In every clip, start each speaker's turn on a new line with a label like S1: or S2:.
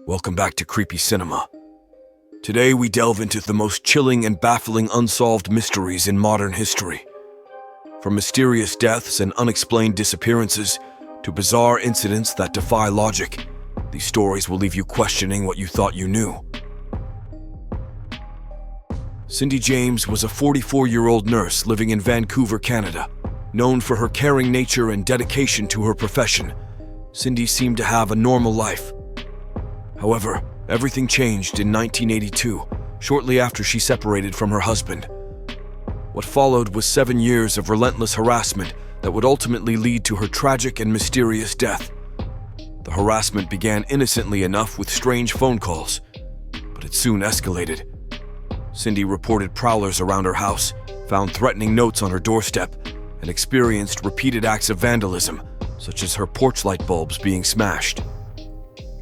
S1: Welcome back to Creepy Cinema. Today we delve into the most chilling and baffling unsolved mysteries in modern history. From mysterious deaths and unexplained disappearances to bizarre incidents that defy logic, these stories will leave you questioning what you thought you knew. Cindy James was a 44-year-old nurse living in Vancouver, Canada. Known for her caring nature and dedication to her profession, Cindy seemed to have a normal life. However, everything changed in 1982, shortly after she separated from her husband. What followed was 7 years of relentless harassment that would ultimately lead to her tragic and mysterious death. The harassment began innocently enough with strange phone calls, but it soon escalated. Cindy reported prowlers around her house, found threatening notes on her doorstep, and experienced repeated acts of vandalism, such as her porch light bulbs being smashed.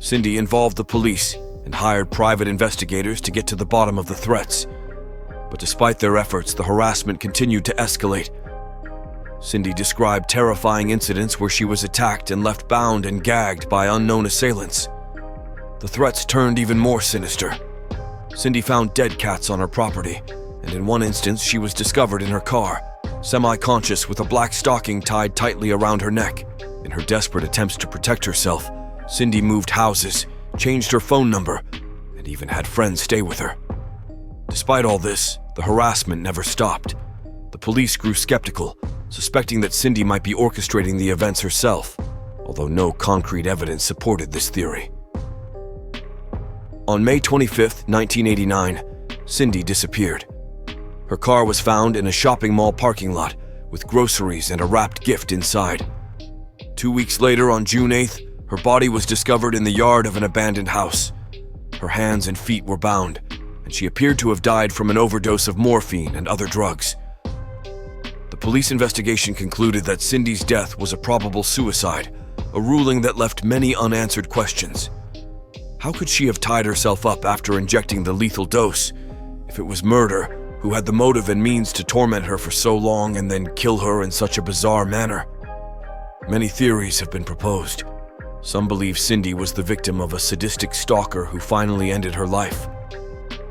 S1: Cindy involved the police and hired private investigators to get to the bottom of the threats. But despite their efforts, the harassment continued to escalate. Cindy described terrifying incidents where she was attacked and left bound and gagged by unknown assailants. The threats turned even more sinister. Cindy found dead cats on her property, and in one instance she was discovered in her car, semi-conscious with a black stocking tied tightly around her neck. In her desperate attempts to protect herself, Cindy moved houses, changed her phone number, and even had friends stay with her. Despite all this, the harassment never stopped. The police grew skeptical, suspecting that Cindy might be orchestrating the events herself, although no concrete evidence supported this theory. On May 25, 1989, Cindy disappeared. Her car was found in a shopping mall parking lot with groceries and a wrapped gift inside. 2 weeks later, on June 8th, her body was discovered in the yard of an abandoned house. Her hands and feet were bound, and she appeared to have died from an overdose of morphine and other drugs. The police investigation concluded that Cindy's death was a probable suicide, a ruling that left many unanswered questions. How could she have tied herself up after injecting the lethal dose? If it was murder, who had the motive and means to torment her for so long and then kill her in such a bizarre manner? Many theories have been proposed. Some believe Cindy was the victim of a sadistic stalker who finally ended her life.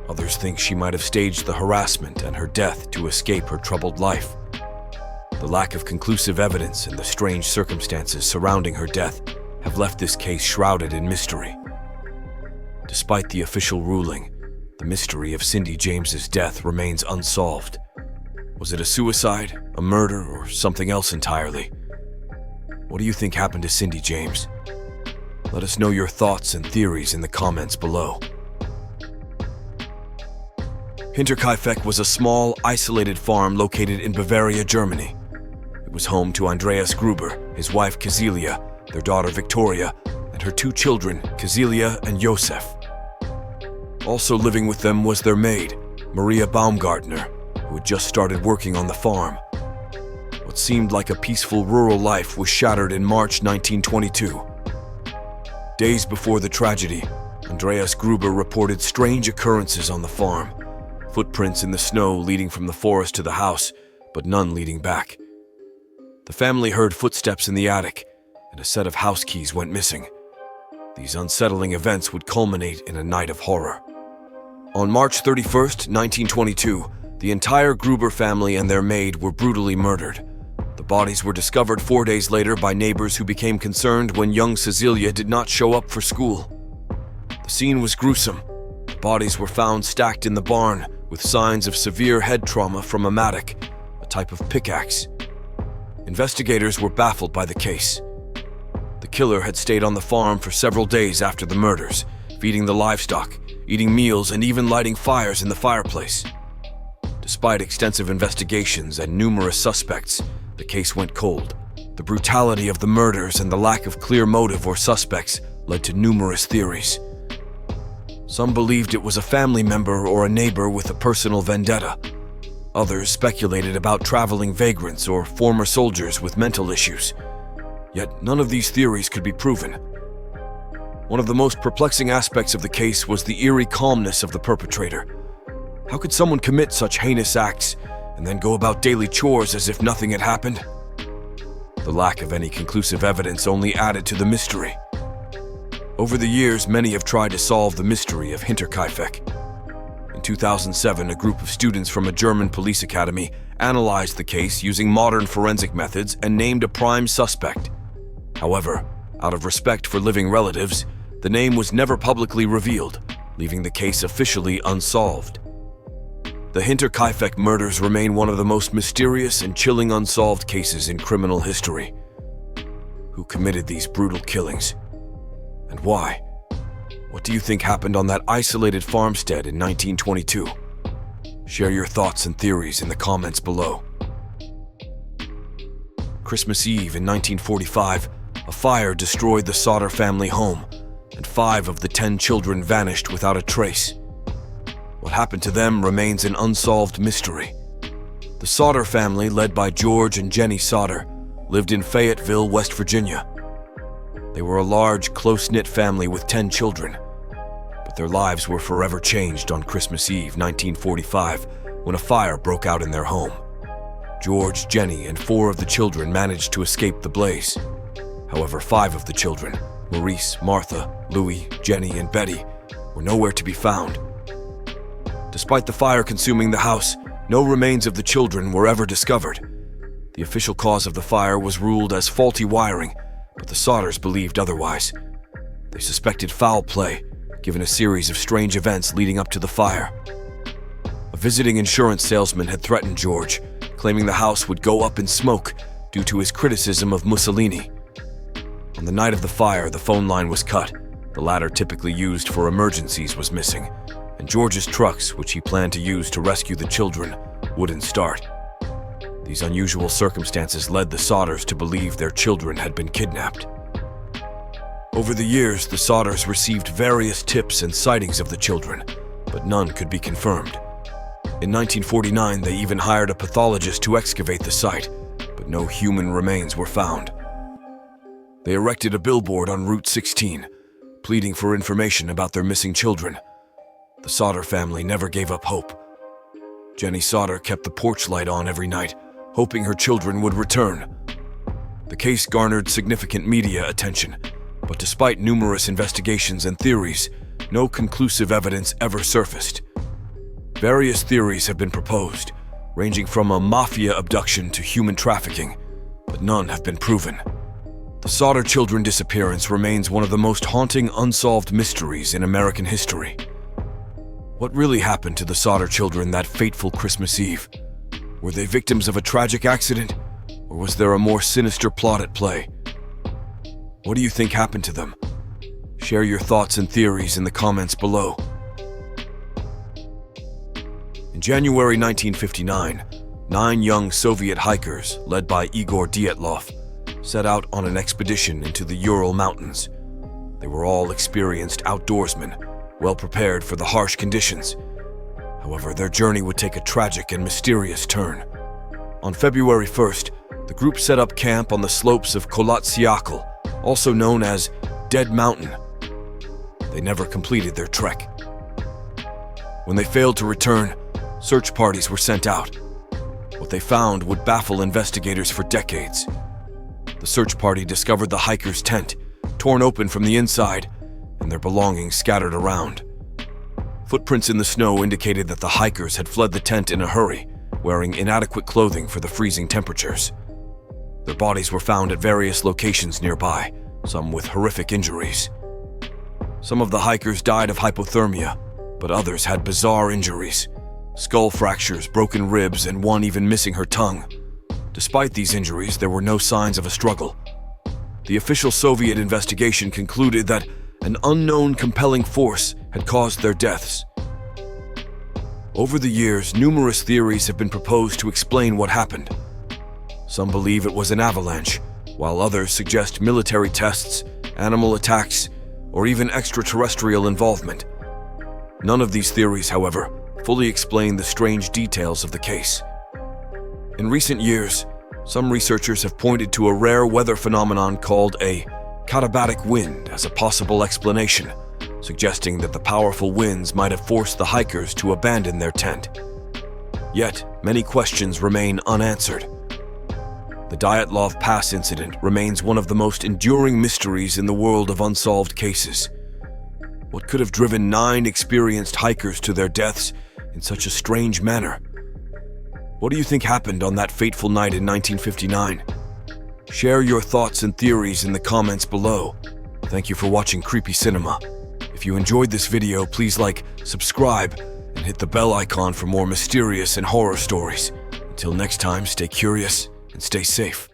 S1: Others think she might have staged the harassment and her death to escape her troubled life. The lack of conclusive evidence and the strange circumstances surrounding her death have left this case shrouded in mystery. Despite the official ruling, the mystery of Cindy James's death remains unsolved. Was it a suicide, a murder, or something else entirely? What do you think happened to Cindy James? Let us know your thoughts and theories in the comments below. Hinterkaifeck was a small, isolated farm located in Bavaria, Germany. It was home to Andreas Gruber, his wife Kazilia, their daughter Victoria, and her 2 children, Kazilia and Josef. Also living with them was their maid, Maria Baumgartner, who had just started working on the farm. What seemed like a peaceful rural life was shattered in March 1922. Days before the tragedy, Andreas Gruber reported strange occurrences on the farm. Footprints in the snow leading from the forest to the house, but none leading back. The family heard footsteps in the attic, and a set of house keys went missing. These unsettling events would culminate in a night of horror. On March 31, 1922, the entire Gruber family and their maid were brutally murdered. The bodies were discovered 4 days later by neighbors who became concerned when young Cecilia did not show up for school. The scene was gruesome. The bodies were found stacked in the barn with signs of severe head trauma from a mattock, a type of pickaxe. Investigators were baffled by the case. The killer had stayed on the farm for several days after the murders, feeding the livestock, eating meals, and even lighting fires in the fireplace. Despite extensive investigations and numerous suspects, the case went cold. The brutality of the murders and the lack of clear motive or suspects led to numerous theories. Some believed it was a family member or a neighbor with a personal vendetta. Others speculated about traveling vagrants or former soldiers with mental issues. Yet none of these theories could be proven. One of the most perplexing aspects of the case was the eerie calmness of the perpetrator. How could someone commit such heinous acts and then go about daily chores as if nothing had happened? The lack of any conclusive evidence only added to the mystery. Over the years, many have tried to solve the mystery of Hinterkaifeck. In 2007, a group of students from a German police academy analyzed the case using modern forensic methods and named a prime suspect. However, out of respect for living relatives, the name was never publicly revealed, leaving the case officially unsolved. The Hinterkaifeck murders remain one of the most mysterious and chilling unsolved cases in criminal history. Who committed these brutal killings? And why? What do you think happened on that isolated farmstead in 1922? Share your thoughts and theories in the comments below. Christmas Eve in 1945, a fire destroyed the Sodder family home, and 5 of the 10 children vanished without a trace. What happened to them remains an unsolved mystery. The Sodder family, led by George and Jenny Sodder, lived in Fayetteville, West Virginia. They were a large, close-knit family with 10 children, but their lives were forever changed on Christmas Eve, 1945, when a fire broke out in their home. George, Jenny, and 4 of the children managed to escape the blaze. However, 5 of the children, Maurice, Martha, Louis, Jenny, and Betty, were nowhere to be found. Despite the fire consuming the house, no remains of the children were ever discovered. The official cause of the fire was ruled as faulty wiring, but the Sodders believed otherwise. They suspected foul play, given a series of strange events leading up to the fire. A visiting insurance salesman had threatened George, claiming the house would go up in smoke due to his criticism of Mussolini. On the night of the fire, the phone line was cut. The ladder typically used for emergencies was missing, and George's trucks, which he planned to use to rescue the children, wouldn't start. These unusual circumstances led the Sodders to believe their children had been kidnapped. Over the years, the Sodders received various tips and sightings of the children, but none could be confirmed. In 1949, they even hired a pathologist to excavate the site, but no human remains were found. They erected a billboard on Route 16, pleading for information about their missing children. The Sodder family never gave up hope. Jenny Sodder kept the porch light on every night, hoping her children would return. The case garnered significant media attention, but despite numerous investigations and theories, no conclusive evidence ever surfaced. Various theories have been proposed, ranging from a mafia abduction to human trafficking, but none have been proven. The Sodder children disappearance remains one of the most haunting unsolved mysteries in American history. What really happened to the Sodder children that fateful Christmas Eve? Were they victims of a tragic accident, or was there a more sinister plot at play? What do you think happened to them? Share your thoughts and theories in the comments below. In January 1959, 9 young Soviet hikers, led by Igor Dyatlov, set out on an expedition into the Ural Mountains. They were all experienced outdoorsmen, well prepared for the harsh conditions. However, their journey would take a tragic and mysterious turn. On February 1st, the group set up camp on the slopes of Kolatsiakal, also known as Dead Mountain. They never completed their trek. When they failed to return, search parties were sent out. What they found would baffle investigators for decades. The search party discovered the hikers' tent, torn open from the inside, and their belongings scattered around. Footprints in the snow indicated that the hikers had fled the tent in a hurry, wearing inadequate clothing for the freezing temperatures. Their bodies were found at various locations nearby, some with horrific injuries. Some of the hikers died of hypothermia, but others had bizarre injuries: skull fractures, broken ribs, and one even missing her tongue. Despite these injuries, there were no signs of a struggle. The official Soviet investigation concluded that an unknown compelling force had caused their deaths. Over the years, numerous theories have been proposed to explain what happened. Some believe it was an avalanche, while others suggest military tests, animal attacks, or even extraterrestrial involvement. None of these theories, however, fully explain the strange details of the case. In recent years, some researchers have pointed to a rare weather phenomenon called a katabatic wind as a possible explanation, suggesting that the powerful winds might have forced the hikers to abandon their tent. Yet, many questions remain unanswered. the Dyatlov Pass incident remains one of the most enduring mysteries in the world of unsolved cases. What could have driven 9 experienced hikers to their deaths in such a strange manner? What do you think happened on that fateful night in 1959? Share your thoughts and theories in the comments below. Thank you for watching Creepy Cinema. If you enjoyed this video, please like, subscribe, and hit the bell icon for more mysterious and horror stories. Until next time, stay curious and stay safe.